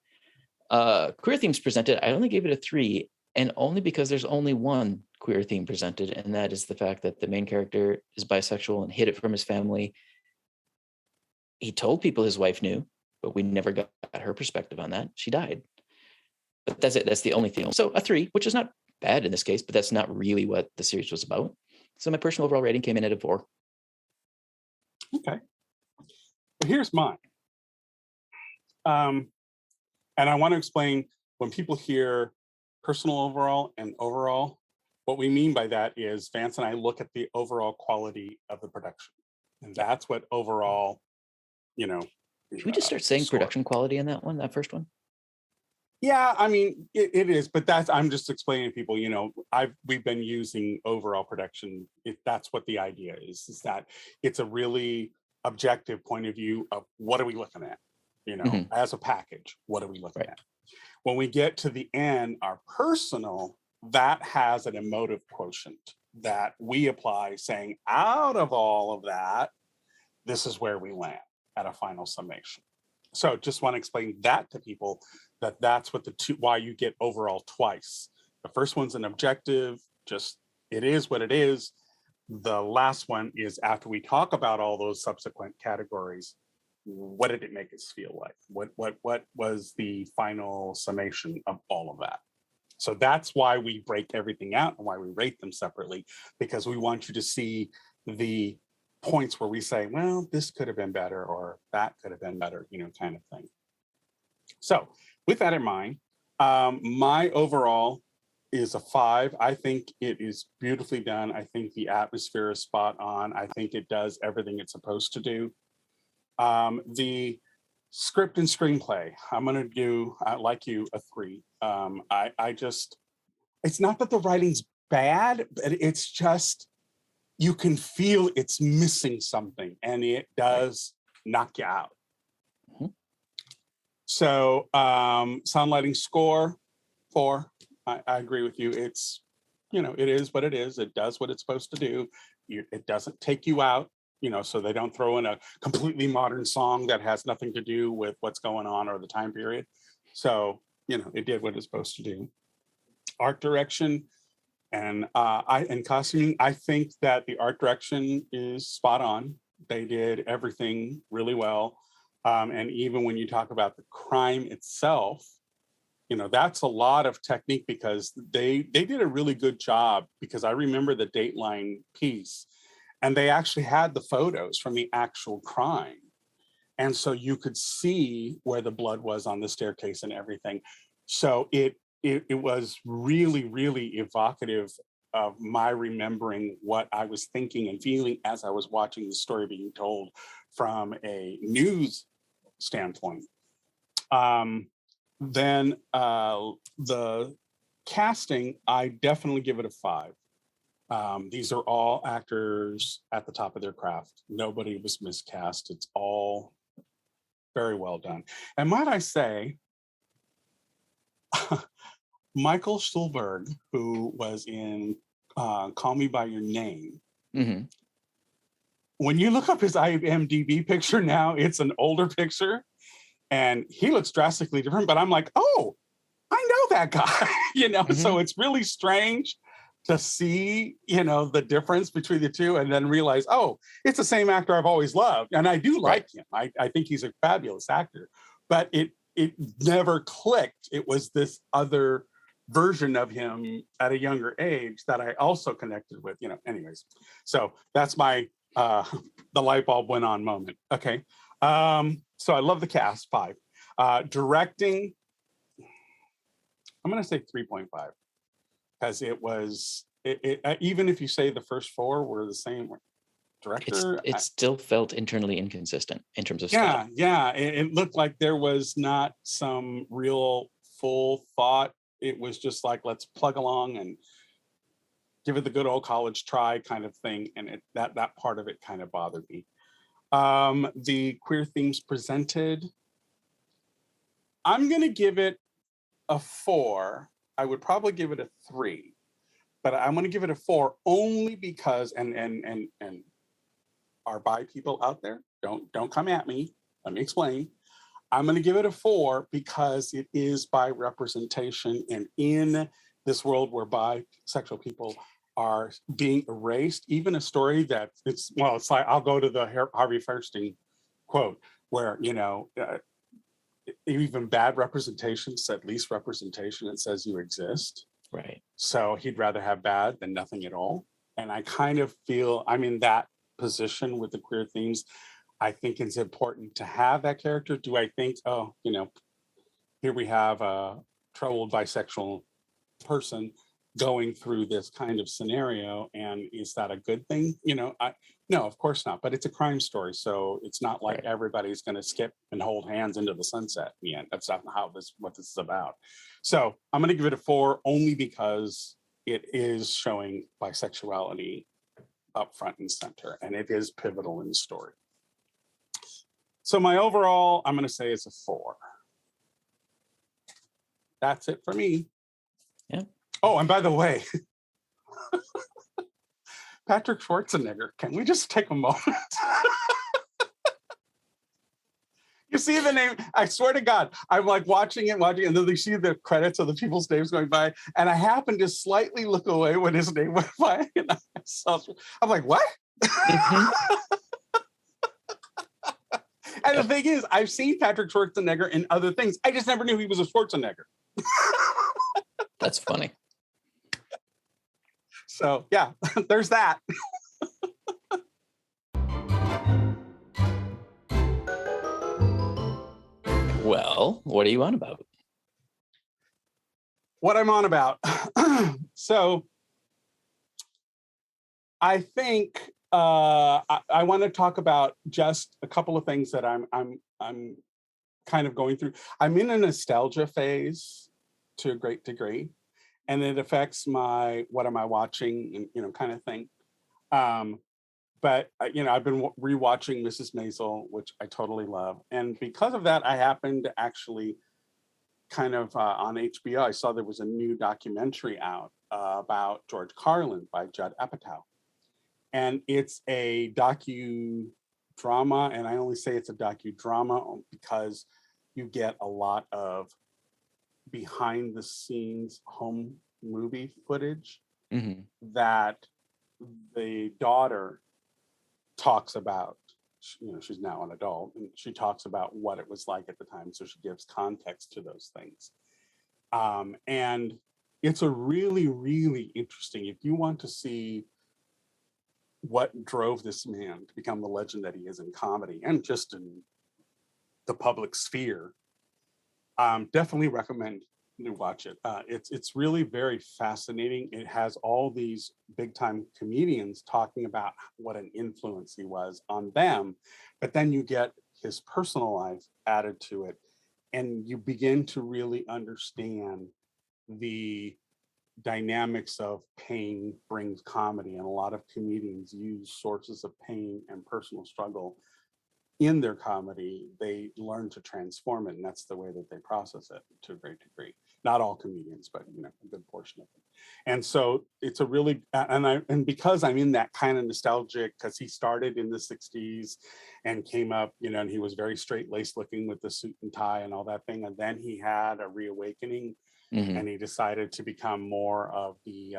Queer themes presented, I only gave it a 3, and only because there's only one queer theme presented, and that is the fact that the main character is bisexual and hid it from his family. He told people his wife knew, but we never got her perspective on that. She died. But that's it. That's the only thing. So a 3, which is not bad in this case, but that's not really what the series was about. So my personal overall rating came in at a 4. Okay. Well, here's mine. And I want to explain, when people hear personal overall and overall, what we mean by that is Vance and I look at the overall quality of the production. And that's what overall, Should we just start saying production quality in that first one? Yeah, I mean, it is, but I'm just explaining to people, we've been using overall production. That's what the idea is that it's a really objective point of view of what are we looking at, as a package, what are we looking at? When we get to the end, our personal, that has an emotive quotient that we apply, saying out of all of that, this is where we land at a final summation. So just want to explain that to people, that's what why you get overall twice. The first one's an objective, just it is what it is. The last one is after we talk about all those subsequent categories, what did it make us feel like? What was the final summation of all of that? So that's why we break everything out and why we rate them separately, because we want you to see the points where we say, well, this could have been better or that could have been better, kind of thing. So with that in mind, my overall is a 5. I think it is beautifully done. I think the atmosphere is spot on. I think it does everything it's supposed to do. The script and screenplay, I'm going to do, like you, a 3. It's not that the writing's bad, but it's just, you can feel it's missing something, and it does knock you out. So sound lighting score, 4. I agree with you. It's, it is what it is. It does what it's supposed to do. It doesn't take you out, so they don't throw in a completely modern song that has nothing to do with what's going on or the time period. So, it did what it's supposed to do. Art direction and costuming, I think that the art direction is spot on. They did everything really well. And even when you talk about the crime itself, that's a lot of technique, because they did a really good job, because I remember the Dateline piece, and they actually had the photos from the actual crime. And so you could see where the blood was on the staircase and everything. So it was really, really evocative of my remembering what I was thinking and feeling as I was watching the story being told from a news standpoint. Then the casting, I definitely give it a 5. These are all actors at the top of their craft. Nobody was miscast. It's all very well done. And might I say, Michael Stuhlbarg, who was in Call Me by Your Name, Mm-hmm. when you look up his IMDb picture now, it's an older picture, and he looks drastically different. But I'm like, oh, I know that guy, Mm-hmm. So it's really strange to see, the difference between the two, and then realize, oh, it's the same actor I've always loved, and I do like him. I think he's a fabulous actor, but it never clicked. It was this other version of him at a younger age that I also connected with. Anyways, so that's my the light bulb went on moment. Okay, so I love the cast. 5. Directing, I'm going to say 3.5, because it was even if you say the first 4 were the same director, It still felt internally inconsistent in terms of yeah, style. yeah, it looked like there was not some real full thought. It was just like, let's plug along and give it the good old college try kind of thing, and that part of it kind of bothered me. The queer themes presented, I'm going to give it a 4. I would probably give it a 3, but I'm going to give it a 4 only because, and our bi people out there, don't come at me. Let me explain. I'm going to give it a 4 because it is bi representation, and in this world where bisexual people are being erased, even a story that it's like, I'll go to the Harvey Fierstein quote where, even bad representation said least representation. It says you exist. Right. So he'd rather have bad than nothing at all. And I kind of feel I'm in that position with the queer themes. I think it's important to have that character. Do I think, here we have a troubled bisexual person going through this kind of scenario, and is that a good thing? No, of course not. But it's a crime story, so it's not like everybody's going to skip and hold hands into the sunset in the end. That's not what this is about. So I'm going to give it a 4 only because it is showing bisexuality up front and center, and it is pivotal in the story. So my overall, I'm going to say it's a 4. That's it for me. Yeah. Oh, and by the way, Patrick Schwarzenegger, can we just take a moment? You see the name, I swear to God, I'm like watching, and then you see the credits of the people's names going by, and I happened to slightly look away when his name went by, and I'm like, what? Mm-hmm. And the thing is, I've seen Patrick Schwarzenegger in other things. I just never knew he was a Schwarzenegger. That's funny. So yeah, there's that. Well, what are you on about? What I'm on about. So I think I want to talk about just a couple of things that I'm kind of going through. I'm in a nostalgia phase to a great degree, and it affects my what am I watching and kind of thing. But I've been rewatching Mrs. Maisel, which I totally love, and because of that, I happened to actually kind of on HBO. I saw there was a new documentary out about George Carlin by Judd Apatow, and it's a docudrama. And I only say it's a docudrama because you get a lot of behind the scenes home movie footage that the daughter talks about. She's now an adult, and she talks about what it was like at the time, so she gives context to those things. And it's a really, really interesting, if you want to see what drove this man to become the legend that he is in comedy and just in the public sphere, definitely recommend you watch it. It's really very fascinating. It has all these big time comedians talking about what an influence he was on them, but then you get his personal life added to it, and you begin to really understand the dynamics of pain brings comedy, and a lot of comedians use sources of pain and personal struggle in their comedy. They learn to transform it, and that's the way that they process it to a great degree. Not all comedians, but a good portion of them. And so it's a really, and because I'm in that kind of nostalgic, because he started in the 60s and came up, and he was very straight-laced looking with the suit and tie and all that thing, and then he had a reawakening, and he decided to become more of the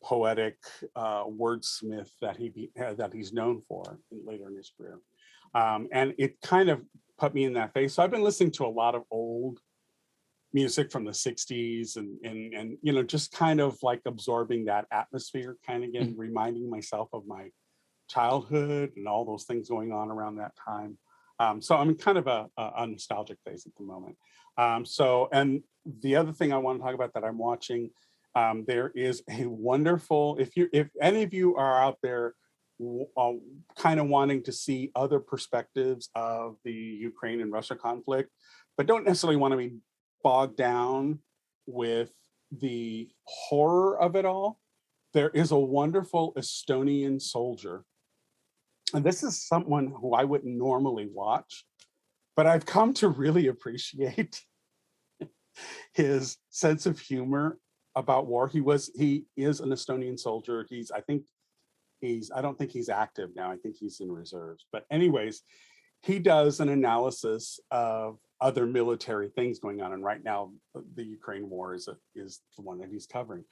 poetic wordsmith that he's known for later in his career. And it kind of put me in that phase. So I've been listening to a lot of old music from the 60s and just kind of like absorbing that atmosphere, kind of again, reminding myself of my childhood and all those things going on around that time. So I'm in kind of a nostalgic phase at the moment. And the other thing I want to talk about that I'm watching, there is a wonderful, if any of you are out there kind of wanting to see other perspectives of the Ukraine and Russia conflict, but don't necessarily want to be bogged down with the horror of it all, there is a wonderful Estonian soldier. And this is someone who I wouldn't normally watch, but I've come to really appreciate his sense of humor about war. He is an Estonian soldier. I don't think he's active now. I think he's in reserves. But anyways, he does an analysis of other military things going on. And right now, the Ukraine war is the one that he's covering.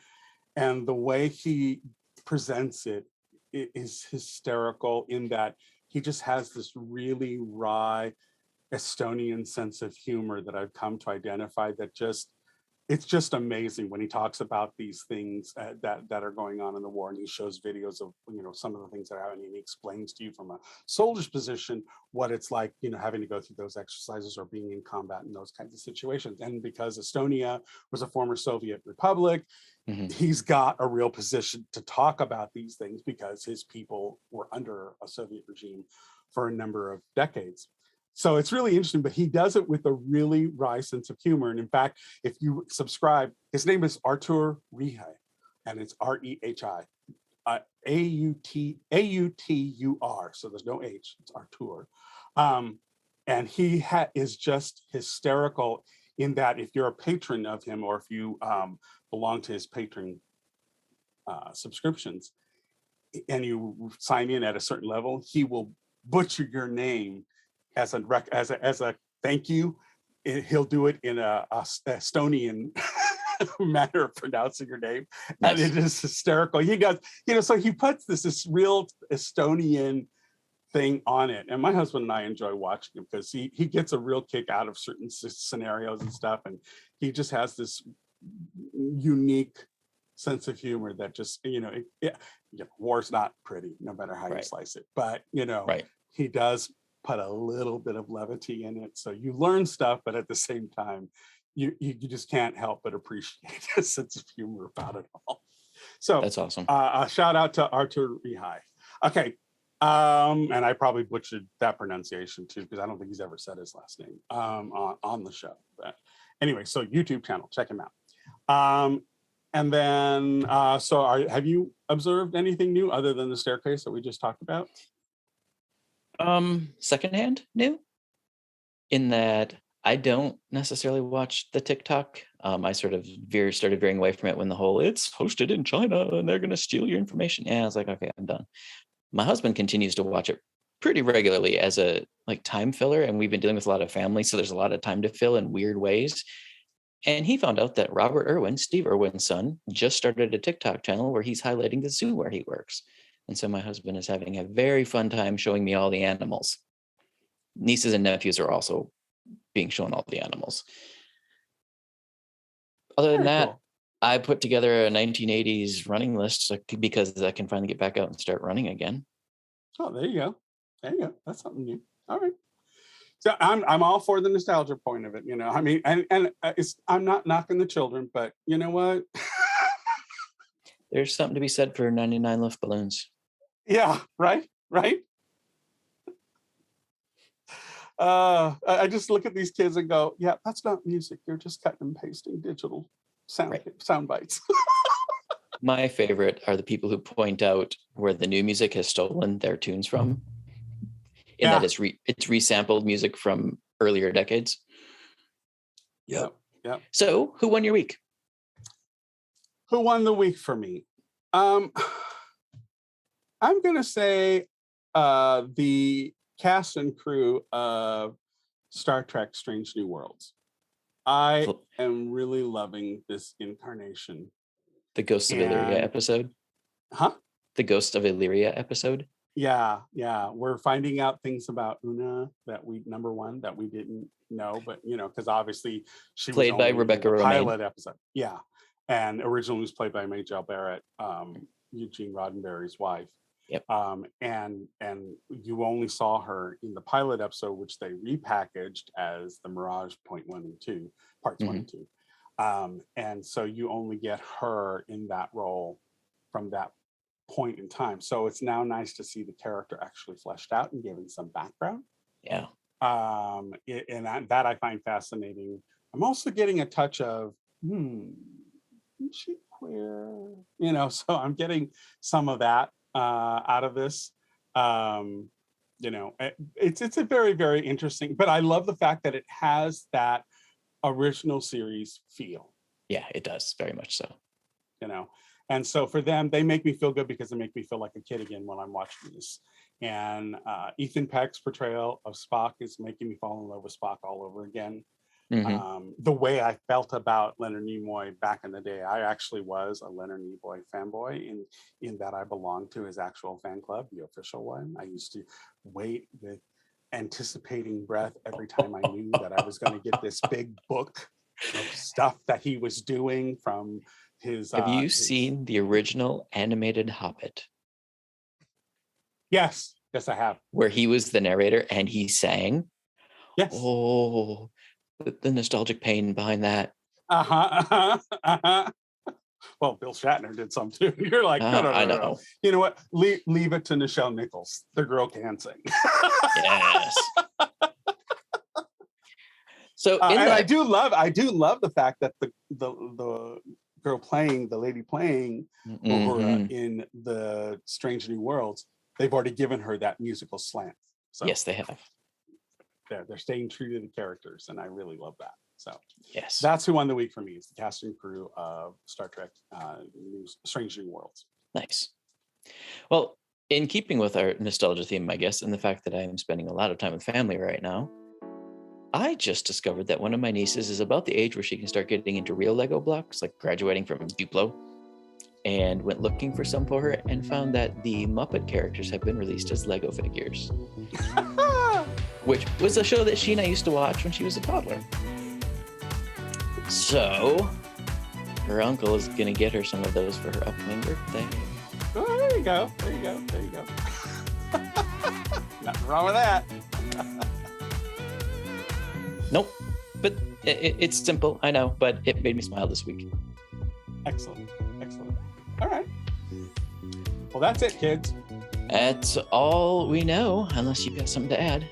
And the way he presents it is hysterical in that he just has this really wry Estonian sense of humor that I've come to identify that it's just amazing when he talks about these things that are going on in the war, and he shows videos of some of the things that are happening, and he explains to you from a soldier's position what it's like having to go through those exercises or being in combat in those kinds of situations. And because Estonia was a former Soviet republic, he's got a real position to talk about these things because his people were under a Soviet regime for a number of decades. So it's really interesting, but he does it with a really wry sense of humor. And in fact, if you subscribe, his name is Artur Rehai, and it's Rehi, Autur. So there's no H, it's Artur. And he is just hysterical in that if you're a patron of him, or if you belong to his patron subscriptions, and you sign in at a certain level, he will butcher your name as a thank you. He'll do it in a Estonian manner of pronouncing your name. Nice. And it is hysterical. He does, so he puts this real Estonian thing on it. And my husband and I enjoy watching him because he gets a real kick out of certain scenarios and stuff. And he just has this unique sense of humor that just, war's not pretty, no matter how you slice it. But, he does put a little bit of levity in it. So you learn stuff, but at the same time, you just can't help but appreciate a sense of humor about it all. So that's awesome. A shout out to Artur Rehai. Okay. And I probably butchered that pronunciation too, because I don't think he's ever said his last name on the show. But anyway, so YouTube channel, check him out. And then, have you observed anything new other than the staircase that we just talked about? Secondhand new, in that I don't necessarily watch the TikTok. I sort of started veering away from it when the whole it's hosted in China and they're going to steal your information. And I was like, okay, I'm done. My husband continues to watch it pretty regularly as a time filler, and we've been dealing with a lot of family, so there's a lot of time to fill in weird ways. And he found out that Robert Irwin, Steve Irwin's son, just started a TikTok channel where he's highlighting the zoo where he works. And so my husband is having a very fun time showing me all the animals. Nieces and nephews are also being shown all the animals. Other than that, cool. I put together a 1980s running list because I can finally get back out and start running again. Oh, there you go. There you go. That's something new. All right. So I'm all for the nostalgia point of it, I mean, and I'm not knocking the children, but you know what? There's something to be said for 99 Luft balloons. Yeah, right. I just look at these kids and go, yeah, that's not music. You're just cutting and pasting digital sound bites. My favorite are the people who point out where the new music has stolen their tunes from, in that it's resampled music from earlier decades. Yep. So, who won your week? Who won the week for me? I'm gonna say the cast and crew of Star Trek: Strange New Worlds. I am really loving this incarnation. The Ghosts of Illyria episode? Huh? The Ghost of Illyria episode? Yeah. We're finding out things about Una that we didn't know, but because obviously she played was by only Rebecca in the Romaine. pilot episode. Yeah. And originally was played by Majel Barrett, Eugene Roddenberry's wife. Yep. And you only saw her in the pilot episode, which they repackaged as the Mirage Point 1 and 2, parts 1 and 2. And so you only get her in that role from that point in time. So it's now nice to see the character actually fleshed out and given some background. Yeah. And that I find fascinating. I'm also getting a touch of, is she queer? So I'm getting some of that out of this. It's a very, very interesting, but I love the fact that it has that original series feel. Yeah, it does, very much so. And so for them, they make me feel good because they make me feel like a kid again when I'm watching this. And Ethan Peck's portrayal of Spock is making me fall in love with Spock all over again. The way I felt about Leonard Nimoy back in the day, I actually was a Leonard Nimoy fanboy in that I belonged to his actual fan club, the official one. I used to wait with anticipating breath every time I knew that I was going to get this big book of stuff that he was doing from his. Have you seen the original animated Hobbit? Yes, I have. Where he was the narrator and he sang. Yes. Oh, the nostalgic pain behind that. Well, Bill Shatner did some too. You're like, no. I know. You know what? Leave it to Nichelle Nichols. The girl can sing. Yes. So, I do love the fact that the girl playing, the lady playing Uhura in the Strange New Worlds, they've already given her that musical slant. So yes, they have. They're staying true to the characters, and I really love that. So yes, that's who won the week for me. It's the cast and crew of Star Trek: Strange New Worlds. Nice. Well, in keeping with our nostalgia theme, I guess, and the fact that I am spending a lot of time with family right now, I just discovered that one of my nieces is about the age where she can start getting into real Lego blocks, like graduating from Duplo, and went looking for some for her and found that the Muppet characters have been released as Lego figures, which was a show that she and I used to watch when she was a toddler. So her uncle is going to get her some of those for her upcoming birthday. Oh, there you go. Nothing wrong with that. Nope. But it's simple, I know, but it made me smile this week. Excellent. All right. Well, that's it, kids. That's all we know, unless you've got something to add.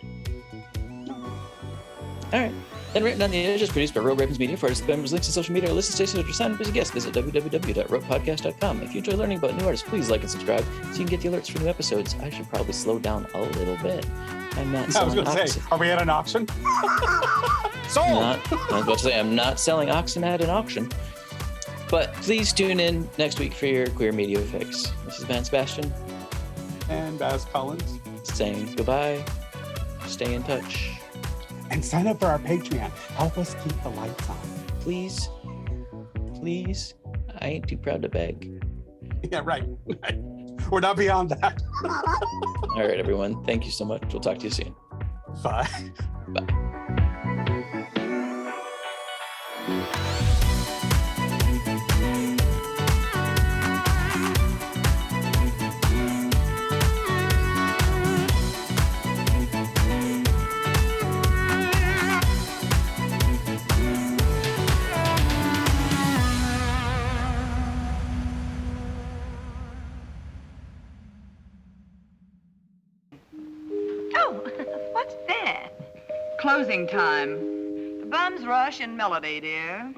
All right. And Written on the Edge is produced by Road Ravens Media. For artists, members, links to social media, or listen stations, or sign up as a guest, visit www.ropepodcast.com. If you enjoy learning about new artists, please like and subscribe so you can get the alerts for new episodes. I should probably slow down a little bit. I'm not selling oxen. I was going to say, are we at an auction? Sold! I was about to say, I'm not selling oxen at an auction. But please tune in next week for your queer media fix. This is Van Sebastian. And Baz Collins. Saying goodbye. Stay in touch. And sign up for our Patreon. Help us keep the lights on. Please. I ain't too proud to beg. Yeah, right. We're not beyond that. All right, everyone. Thank you so much. We'll talk to you soon. Bye. Bye. Closing time. The bums rush in melody, dear.